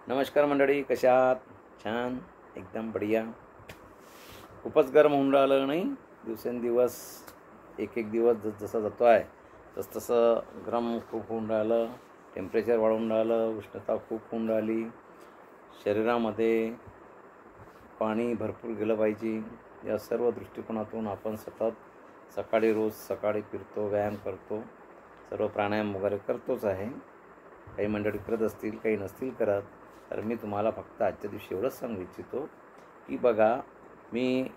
नमस्कार मंडळी, कशा आहात? छान, एकदम बढिया. खूपच गरम होऊन राहिलं नाही दिवसेंदिवस. एक दिवस जसा जातो आहे तसं गरम खूप होऊन राहिलं. टेम्परेचर वाढून राहिलं, उष्णता खूप होऊन राहिली. शरीरामध्ये पाणी भरपूर गेलं पाहिजे. या सर्व दृष्टिकोनातून आपण सतत रोज सकाळी फिरतो, व्यायाम करतो, सर्व प्राणायाम वगैरे करतोच आहे. काही मंडळी करत असतील, काही नसतील करत. तर मी तुम्हाला फक्त आजच्या दिवशी एवढंच सांगू इच्छितो की बघा, मी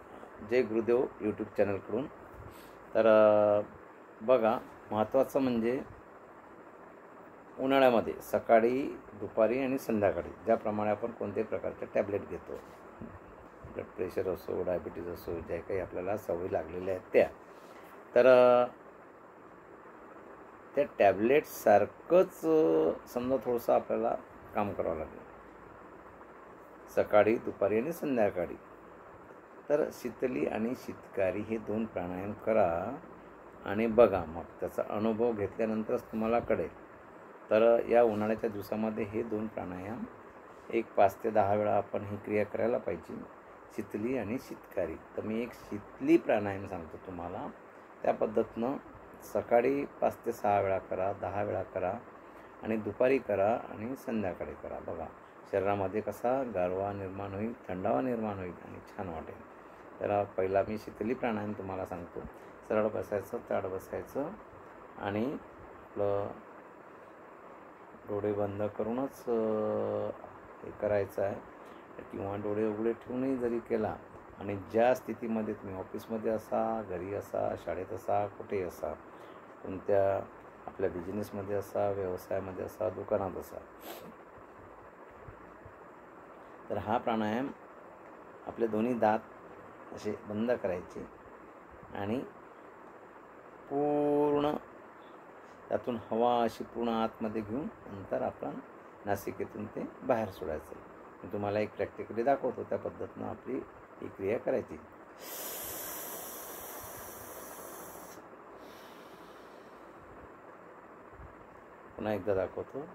जय गुरुदेव यूट्यूब चॅनलकडून तर बघा, महत्त्वाचं म्हणजे उन्हाळ्यामध्ये सकाळी, दुपारी आणि संध्याकाळी ज्याप्रमाणे आपण कोणत्याही प्रकारचे टॅबलेट घेतो, ब्लड प्रेशर असो, डायबिटीज असो, ज्या काही आपल्याला सवयी लागलेल्या आहेत त्या टॅबलेटसारखंच समजा थोडंसं आपल्याला काम करावं लागेल सकाळी, दुपारी आणि संध्याकाळी. तर शीतली आणि शीतकारी हे 2 प्राणायाम करा आणि बघा, मग त्याचा अनुभव घेतल्यानंतरच तुम्हाला कळेल. तर या उन्हाळ्याच्या दिवसामध्ये हे 2 प्राणायाम 5 ते 10 वेळा आपण ही क्रिया करायला पाहिजे, शीतली आणि शीतकारी. तर मी एक शीतली प्राणायाम सांगतो तुम्हाला. त्या पद्धतीनं सकाळी 5 ते 6 वेळा करा, 10 वेळा करा आणि दुपारी करा आणि संध्याकाळी करा. बघा, शरीरामध्ये कसा गारवा निर्माण होईल, थंडावा निर्माण होईल आणि छान वाटेल. तर पहिला मी शीतली प्राणायाम तुम्हाला सांगतो. सरळ बसायचं, ताठ बसायचं आणि आपलं डोळे बंद करूनच हे करायचं आहे, किंवा डोळे उघडे ठेवूनही जरी केला आणि ज्या स्थितीमध्ये तुम्ही ऑफिसमध्ये असा, घरी असा, शाळेत असा, कुठेही असा, कोणत्या आपल्या बिझनेसमध्ये असा, व्यवसायामध्ये असा, दुकानात असा, तर हा प्राणायाम आपले दोन्ही दात असे बंद करायचे आणि पूर्ण त्यातून हवा अशी पूर्ण आतमध्ये घेऊन नंतर आपण नासिकेतून ते बाहेर सोडायचं. मी तुम्हाला एक प्रॅक्टिकली दाखवतो, त्या पद्धतीनं आपली ही क्रिया करायची. पुन्हा एकदा दाखवतो.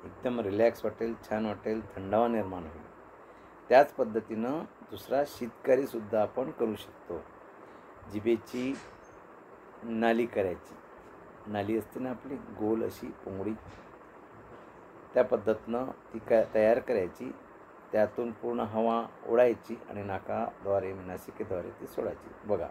एकदम रिलॅक्स वाटेल, छान वाटेल, थंडावा निर्माण होईल. त्याच पद्धतीनं दुसरा शीतकारीसुद्धा आपण करू शकतो. जिभेची नाली करायची, नाली असते ना आपली गोल अशी पोंगळी, त्या पद्धतीनं ती तयार करायची. त्यातून पूर्ण हवा ओढायची आणि नाकाद्वारे, नासिकेद्वारे ती सोडायची. बघा,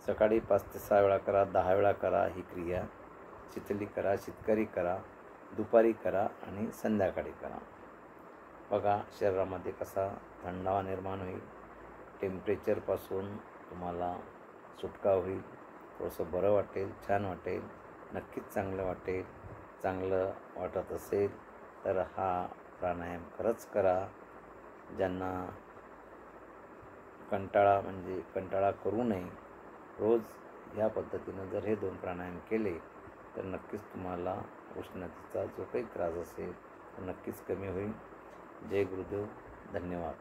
सकाळी 5 ते 6 वेळा करा, 10 वेळा करा ही क्रिया. शीतली करा, शीतकारी करा, दुपारी करा आणि संध्याकाळी करा. बघा, शरीरामध्ये कसा थंडावा निर्माण होईल, टेम्परेचरपासून तुम्हाला सुटका होईल, थोडंसं बरं वाटेल, छान वाटेल, नक्कीच चांगलं वाटेल. चांगलं वाटत असेल तर हा प्राणायाम खरंच करा. ज्यांना कंटाळा करू नये, रोज ह्या पद्धतीनं जर हे 2 प्राणायाम केले तर नक्कीच तुम्हाला उष्णतेचा जो काही त्रास असेल तो नक्कीच कमी होईल. जय गुरुदेव. धन्यवाद.